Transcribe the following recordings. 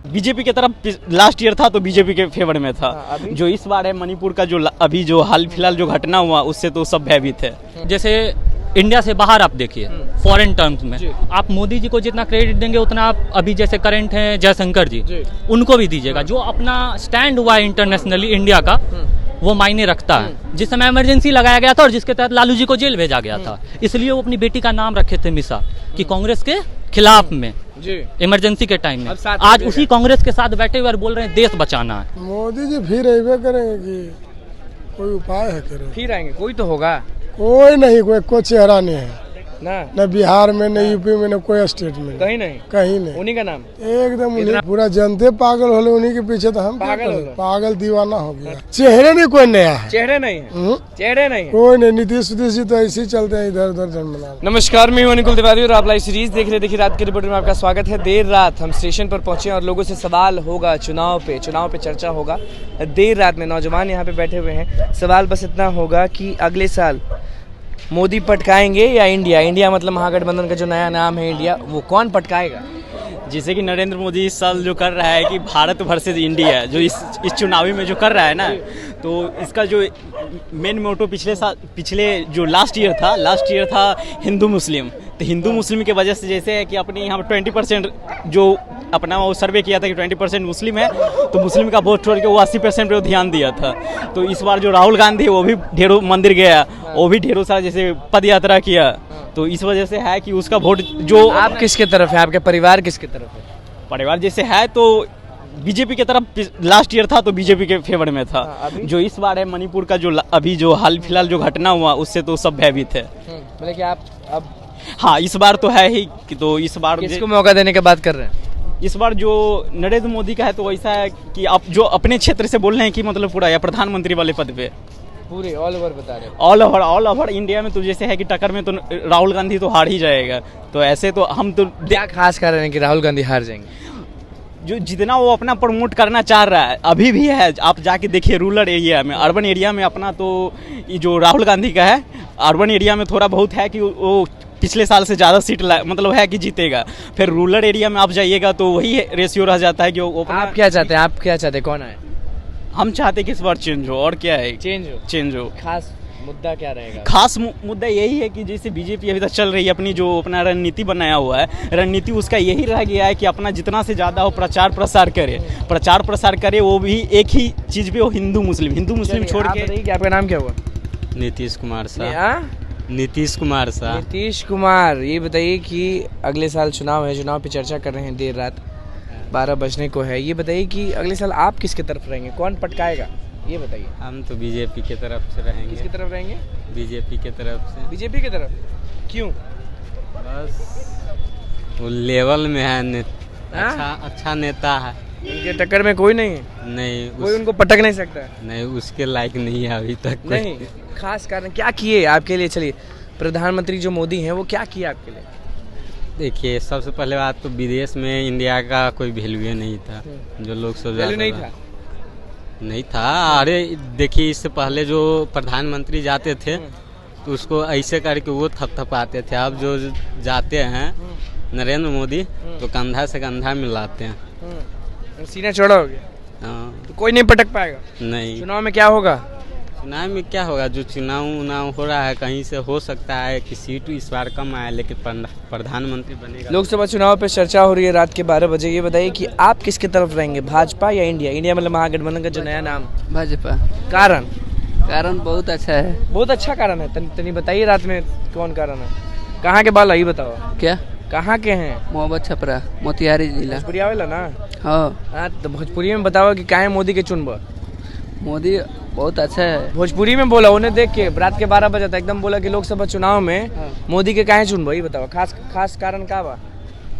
BJP की तरफ last year था तो बीजेपी के फेवर में था। जो इस बार है मणिपुर का जो अभी जो हाल फिलहाल जो घटना हुआ उससे तो सब भयभीत है। जैसे इंडिया से बाहर आप देखिए फॉरेन टर्म्स में आप मोदी जी को जितना क्रेडिट देंगे उतना आप अभी जैसे करंट हैं जयशंकर जी उनको भी दीजिएगा। जो अपना स्टैंड हुआ है इंटरनेशनली इंडिया का वो मायने रखता है। जिस समय इमरजेंसी लगाया गया था और जिसके तहत लालू जी को जेल भेजा गया था, इसलिए वो अपनी बेटी का नाम रखे थे मिसा कि कांग्रेस के खिलाफ में इमरजेंसी के टाइम में। आज उसी कांग्रेस के साथ बैठे हुए और बोल रहे हैं देश बचाना है। मोदी जी फिर अबे करेंगे कि कोई उपाय है करें? फिर आएंगे, कोई तो होगा। कोई नहीं, कोई चेहरा नहीं है ना, न बिहार में न यूपी में न कोई स्टेट में, कहीं नहीं, कहीं नहीं। उन्हीं का नाम एकदम उन्हीं, पूरा जनते पागल हो, उन्हीं के पीछे तो हम पागल दीवाना हो गया। चेहरे नहीं कोई नया है, चेहरे नहीं है, चेहरे नहीं है। कोई नहीं। नीतीश जी तो ऐसे ही चलते हैं इधर उधर जन्मना। नमस्कार, मैं अनुकुल तिवारी और आप लाइव सीरीज देख रहे। देखिए रात के रिपोर्टर में आपका स्वागत है। देर रात हम स्टेशन पर पहुंचे और लोगों से सवाल होगा चुनाव पे चर्चा होगा। देर रात में नौजवान यहाँ पे बैठे हुए हैं। सवाल बस इतना होगा कि अगले साल मोदी पटकाएंगे या इंडिया मतलब महागठबंधन का जो नया नाम है इंडिया, वो कौन पटकाएगा? जैसे कि नरेंद्र मोदी इस साल जो कर रहा है कि भारत वर्सेस इंडिया जो इस चुनावी में जो कर रहा है ना, तो इसका जो मेन मोटो पिछले जो लास्ट ईयर था हिंदू मुस्लिम। तो हिंदू मुस्लिम की वजह से जैसे है कि अपने यहाँ 20% जो अपना वो सर्वे किया था कि 20% मुस्लिम है, तो मुस्लिम का वोट छोड़ के वो 80% पे ध्यान दिया था। तो इस बार जो राहुल गांधी वो भी ढेरों मंदिर गया, वो भी ढेरों सारा जैसे पद यात्रा किया। तो इस वजह से है कि उसका वोट जो आप किसके तरफ है, आपके परिवार किसके तरफ है? परिवार जैसे है तो बीजेपी की तरफ लास्ट ईयर था तो बीजेपी के फेवर में था। जो इस बार है मणिपुर का जो अभी जो हाल फिलहाल जो घटना हुआ उससे तो सब भयभीत है। मतलब कि आप अब हाँ इस बार तो है ही कि तो इस बार किसको मौका देने की बात कर रहे हैं? इस बार जो नरेंद्र मोदी का है तो वैसा है कि आप जो अपने क्षेत्र से बोल रहे हैं कि मतलब पूरा या प्रधानमंत्री वाले पद पे पूरे ऑल ओवर बता रहे हैं। ऑल ओवर इंडिया में तो जैसे है कि टक्कर में तो राहुल गांधी तो हार ही जाएगा। तो ऐसे तो हम तो क्या खास कारण है कि राहुल गांधी हार जाएंगे? जो जितना वो अपना प्रमोट करना चाह रहा है अभी भी है। आप जाके देखिए रूरल एरिया में, अर्बन एरिया में अपना तो ये जो राहुल गांधी का है, अर्बन एरिया में थोड़ा बहुत है कि वो पिछले साल से ज़्यादा सीट मतलब है कि जीतेगा। फिर रूरल एरिया में आप जाइएगा तो वही रेशियो रह जाता है कि वो आप क्या चाहते हैं, कौन आए? हम चाहते हैं कि इस बार चेंज हो। और क्या है, चेंज हो। खास मुद्दा क्या रहेगा? खास मुद्दा यही है कि जैसे बीजेपी अभी तक चल रही है अपनी जो अपना रणनीति बनाया हुआ है, रणनीति उसका यही रह गया है कि अपना जितना से ज़्यादा हो प्रचार प्रसार करे। वो भी एक ही चीज़ पे, वो हिंदू मुस्लिम छोड़ के। आपका नाम क्या हुआ? नीतीश कुमार शाह। नीतीश कुमार, ये बताइए कि अगले साल चुनाव है, चुनाव पे चर्चा कर रहे हैं। देर रात 12 बजने को है। ये बताइए कि अगले साल आप किसके तरफ रहेंगे, कौन पटकाएगा, ये बताइए। हम तो बीजेपी की तरफ से रहेंगे। किसकी तरफ रहेंगे? बीजेपी की तरफ से। बीजेपी की तरफ क्यों? बस वो लेवल में है, अच्छा नेता है। उनके टक्कर में कोई नहीं है? नहीं, कोई उनको पटक नहीं सकता? नहीं, उसके लायक नहीं है अभी तक। नहीं, खास कारण क्या किए आपके लिए? चलिए, प्रधानमंत्री जो मोदी हैं वो क्या किए आपके लिए? देखिए सबसे पहले बात तो विदेश में इंडिया का कोई वैल्यू नहीं था। जो लोग सोच नहीं था। अरे देखिए इससे पहले जो प्रधानमंत्री जाते थे तो उसको ऐसे करके वो थपथपाते थे। अब जो जाते हैं नरेंद्र मोदी तो कंधा से कंधा मिलाते हैं। सीना चौड़ा हो गया। हाँ, तो कोई नहीं पटक पाएगा। नहीं। चुनाव में क्या होगा? चुनाव में क्या होगा, जो चुनाव हो रहा है कहीं से हो सकता है कि सीट इस बार कम आए लेकिन प्रधानमंत्री बनेगा। लोकसभा चुनाव पे चर्चा हो रही है रात के 12 बजे। ये बताइए कि आप किसके तरफ रहेंगे, भाजपा या इंडिया मतलब महागठबंधन का जो नया नाम? भाजपा। कारण बहुत अच्छा है। बहुत अच्छा कारण है। तनी बताइए रात में कौन कारण है? कहाँ के बाल है ये बताओ। क्या कहाँ के हैं? मोहब्बत छपरा, मोतिहारी जिला। भोजपुरी आवेला ना? हाँ। तो भोजपुरी में बताओ कि काहे मोदी के चुनबा? मोदी बहुत अच्छा है। भोजपुरी में बोला, उन्हें देख के रात के 12 बजे था एकदम बोला कि लोकसभा चुनाव में मोदी के काहे चुनबा, ये बताओ। खास कारण का बा?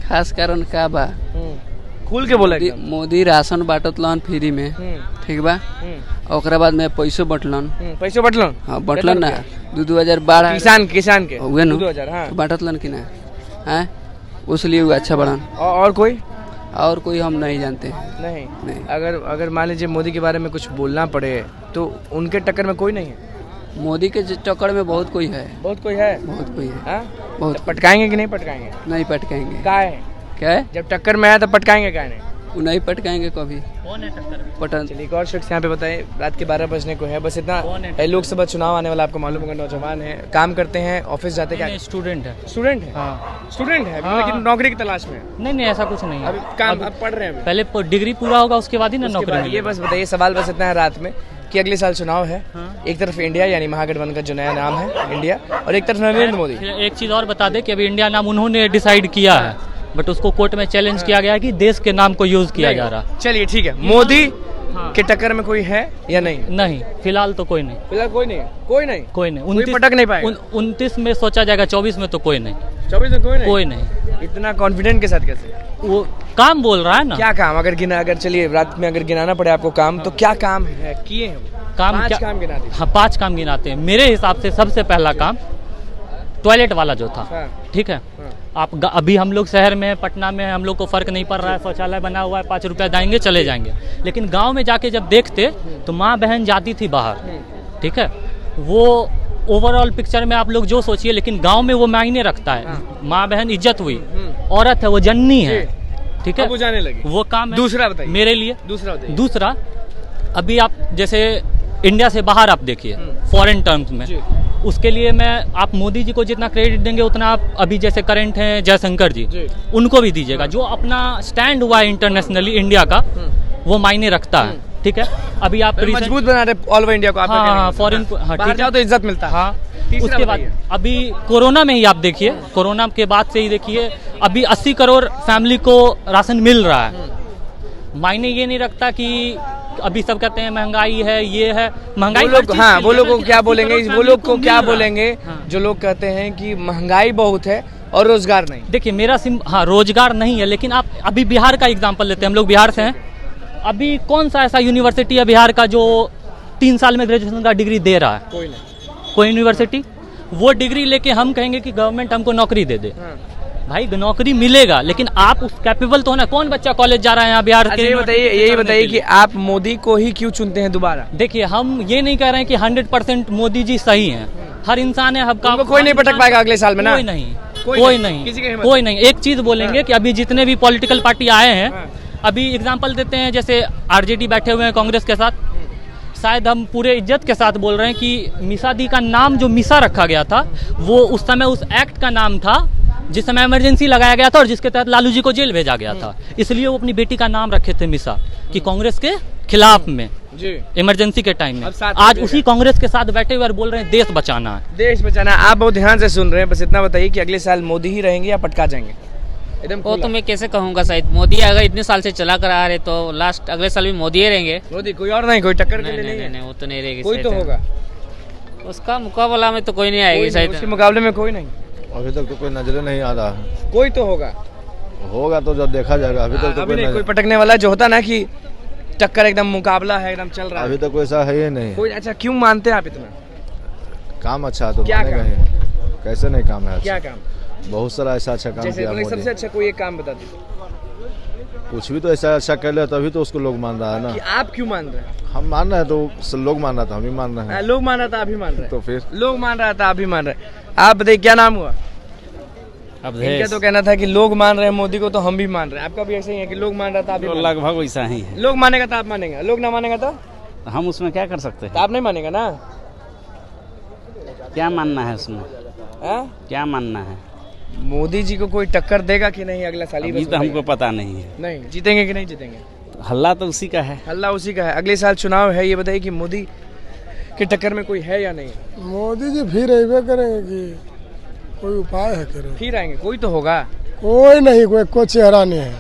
खास कारण का बा? खुल के बोला। मोदी राशन बांटत लन फ्री में, ठीक बा। ओकरा बाद में पैसो बंटलन। हाँ बंटलन ना। 2000 बाढ़ किसान के हुए न 2000 बांटत लन की ना है, उसलिए वो अच्छा बढ़न। और कोई हम नहीं जानते। नहीं। अगर मान लीजिए मोदी के बारे में कुछ बोलना पड़े तो उनके टक्कर में कोई नहीं है? मोदी के टक्कर में बहुत कोई है। बहुत कोई है। बहुत। पटकाएंगे कि नहीं पटकाएंगे? नहीं पटकाएंगे। क्या है क्या है? जब टक्कर में आया तो पटकाएंगे क्या नहीं? वो नहीं पटकाएंगे कभी। कौन है टक्कर में? पटन चलिए एक और शख्स यहाँ पे बताएं, रात के 12 बजने को है, बस इतना लोकसभा चुनाव आने वाला, आपको मालूम होगा, नौजवान है, काम करते हैं, ऑफिस जाते क्या? स्टूडेंट है। स्टूडेंट है। हाँ। स्टूडेंट है अभी, लेकिन नौकरी की तलाश में है। नहीं ऐसा कुछ नहीं है। अभी काम अब पढ़ रहे हैं अभी। पहले डिग्री पूरा होगा उसके बाद ही ना उसके नौकरी बाद मिलेगी। ये बस बताइए, सवाल बस इतना है रात में कि अगले साल चुनाव है, एक तरफ इंडिया यानी महागठबंधन का जो नया नाम है इंडिया, और एक तरफ नरेंद्र मोदी। एक चीज़ और बता दे कि अभी इंडिया नाम उन्होंने डिसाइड किया है, बट उसको कोर्ट में चैलेंज किया गया है कि देश के नाम को यूज किया जा रहा है। चलिए ठीक है, मोदी के टक्कर में कोई है या नहीं? नहीं, फिलहाल तो कोई नहीं। फिलहाल कोई नहीं है, कोई नहीं, कोई नहीं। कोई पटक नहीं पाएगा। 29 में सोचा जाएगा, 24 में तो कोई नहीं। 24 में कोई नहीं? कोई नहीं। इतना कॉन्फिडेंट के साथ कैसे? वो काम बोल रहा है ना। क्या काम? अगर चलिए रात में अगर गिनाना पड़े आपको काम, तो क्या काम है किए हैं? काम 5 क्या? काम गिना दीजिए। हाँ, 5 काम गिनाते हैं। मेरे हिसाब से सबसे पहला काम टॉयलेट वाला जो था, ठीक है। अभी हम लोग शहर में, पटना में, हम लोग को फर्क नहीं पड़ रहा है, शौचालय बना हुआ है, 5 रुपया देंगे चले जाएंगे। लेकिन गांव में जाके जब देखते तो माँ बहन जाती थी बाहर, ठीक है। वो ओवरऑल पिक्चर में आप लोग जो सोचिए, लेकिन गांव में वो मायने रखता है। माँ बहन इज्जत हुई, औरत है वो जननी है, ठीक है। अब वो जाने लगी। वो काम है। दूसरा बताइए मेरे लिए। दूसरा अभी आप जैसे इंडिया से बाहर आप देखिए, फॉरेन टर्म्स में, उसके लिए आप मोदी जी को जितना क्रेडिट देंगे उतना आप अभी जैसे करंट हैं जयशंकर जी, उनको भी दीजिएगा। जो अपना स्टैंड हुआ है इंटरनेशनली इंडिया का, वो मायने रखता है, ठीक है। अभी आप मजबूत बना रहे ऑल ओवर इंडिया को। हाँ, फॉरेन, हाँ, बाहर जाओ तो इज्जत मिलता है। हाँ। उसके बाद अभी कोरोना में ही आप देखिए, कोरोना के बाद से ही देखिए, अभी 80 करोड़ फैमिली को राशन मिल रहा है। मायने ये नहीं रखता कि अभी सब कहते हैं महंगाई है, ये है महंगाई। वो लोग को क्या बोलेंगे? वो लोग को क्या बोलेंगे जो लोग कहते हैं कि महंगाई बहुत है और रोजगार नहीं? देखिए मेरा हाँ, रोजगार नहीं है, लेकिन आप अभी बिहार का एग्जांपल लेते हैं, हम लोग बिहार से हैं। अभी कौन सा ऐसा यूनिवर्सिटी है बिहार का जो 3 साल में ग्रेजुएशन का डिग्री दे रहा है? कोई नहीं। कोई यूनिवर्सिटी। वो डिग्री लेके हम कहेंगे कि गवर्नमेंट हमको नौकरी दे दे। भाई नौकरी मिलेगा, लेकिन आप उस कैपेबल तो होना। कौन बच्चा कॉलेज जा रहा है यहाँ बिहार के? यही बताइए कि आप मोदी को ही क्यों चुनते हैं दोबारा? देखिए हम ये नहीं कह रहे हैं कि 100% मोदी जी सही हैं। हर इंसान है, सबका कोई नहीं पटक पाएगा अगले साल में ना? कोई नहीं। एक चीज बोलेंगे कि अभी जितने भी पॉलिटिकल पार्टी आए हैं, अभी एग्जाम्पल देते हैं, जैसे आरजेडी बैठे हुए हैं कांग्रेस के साथ, शायद हम पूरे इज्जत के साथ बोल रहे हैं कि मिसा दी का नाम जो मिसा रखा गया था, वो उस समय उस एक्ट का नाम था जिस समय इमरजेंसी लगाया गया था और जिसके तहत लालू जी को जेल भेजा गया था। इसलिए वो अपनी बेटी का नाम रखे थे मिसा, कि कांग्रेस के खिलाफ में इमरजेंसी के टाइम में। आज उसी कांग्रेस के साथ बैठे हुए और बोल रहे हैं देश बचाना है। देश बचाना। आप बहुत ध्यान से सुन रहे हैं, बस इतना बताइए कि अगले साल मोदी ही रहेंगे या पटका जाएंगे? वो तो मैं कैसे कहूँगा, शायद मोदी अगर इतने साल से चला कर आ रहे तो लास्ट अगले साल भी मोदी ही रहेंगे। मोदी, कोई और नहीं? कोई टक्कर के लिए नहीं, वो तो नहीं रहेगी। कोई तो होगा उसका मुकाबला में, तो कोई नहीं आएगी शायद। उसके मुकाबले में कोई नहीं? अभी तक तो कोई नजरे नहीं आ रहा है। कोई तो होगा तो जब देखा जाएगा। अभी तक तो कोई पटकने वाला जो होता ना कि टक्कर एकदम मुकाबला है, एकदम चल रहा है, अभी तक कोई ऐसा है ही नहीं कोई। अच्छा, क्यों मानते हैं आप इतना? काम अच्छा है तो क्या मानेगा काम? ही। कैसे नहीं काम है? क्या काम? बहुत सारा ऐसा अच्छा काम किया मोदी। सबसे अच्छा कोई एक काम बता दीजिए। कुछ भी तो ऐसा अच्छा कर लिया तभी तो उसको लोग मान रहा है ना। कि आप क्यों मान रहे हैं? हम मान रहे हैं तो लोग मान रहा था, हम भी मान रहे हैं। लोग मान रहा था, आप भी मान रहे हैं? तो फिर लोग मान रहा था, आप भी मान रहे हैं। आप बताइए क्या नाम हुआ? इनका तो कहना था कि लोग मान रहे हैं मोदी को तो हम भी मान रहे हैं। आपका भी ऐसा ही है कि लोग मान रहा था, आप भी? लगभग वैसा ही है। लोग मानेगा तो आप मानेगा, लोग ना मानेगा तो हम उसमें क्या कर सकते हैं? आप नहीं मानेगा ना? क्या मानना है उसमें? क्या मानना है? मोदी जी को कोई टक्कर देगा कि नहीं अगला साल? अभी तो हमको पता नहीं है। नहीं जीतेंगे कि नहीं जीतेंगे? हल्ला तो उसी का है। हल्ला उसी का है। अगले साल चुनाव है, ये बताइए कि मोदी के टक्कर में कोई है या नहीं? मोदी जी फिर अबे करेंगे कि कोई उपाय है करें? फिर आएंगे, कोई तो होगा। कोई नहीं, कोई चेहरा नहीं है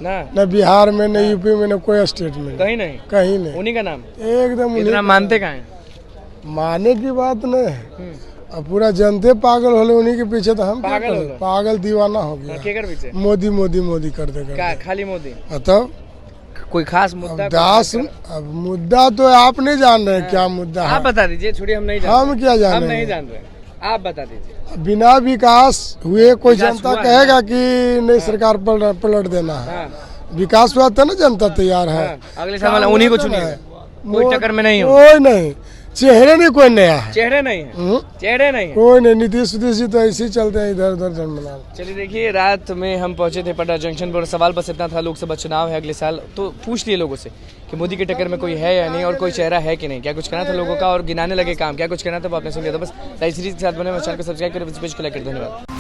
ना, न बिहार में, न यूपी में, न कोई स्टेट में, कहीं नहीं। कहीं नहीं। उन्हीं का नाम एकदम। इतना मानते कहाँ हैं? माने की बात नहीं है, अब पूरा जनते पागल होले उन्हीं के पीछे। तो हम पागल दीवाना हो गया। केकर पीछे? मोदी मोदी मोदी कर देगा। खाली मोदी? तब कोई खास मुद्दा? अब मुद्दा तो आप नहीं जान रहे क्या मुद्दा है। आप बता दीजिए। छोड़िए, हम नहीं जानते। हम क्या जान रहे? हम नहीं जान रहे, आप बता दीजिए। बिना विकास हुए कोई जनता कहेगा कि नहीं सरकार पलट देना है। विकास हुआ तो ना जनता तैयार है। अगले साल उन्हीं को चुनिए, कोई टक्कर में नहीं हो। कोई नहीं, चेहरे नहीं कोई नया है। चेहरे नहीं है, चेहरे नहीं है। कोई नहीं, नीतीश जी तो ऐसे ही चलते हैं इधर उधर झंडमना। चलिए देखिए, रात में हम पहुंचे थे पटना जंक्शन पर। सवाल बस इतना था, लोकसभा चुनाव है अगले साल, तो पूछ लिए लोगों से कि मोदी की टक्कर में कोई है या नहीं, और कोई चेहरा है कि नहीं। क्या कुछ कहना था लोगों का, और गिनाने लगे काम, क्या कुछ कहना था वो आपने सुन लिया था। बस लाइव सीरीज के साथ बने, चैनल को सब्सक्राइब करें, पेज को लाइक करें। धन्यवाद।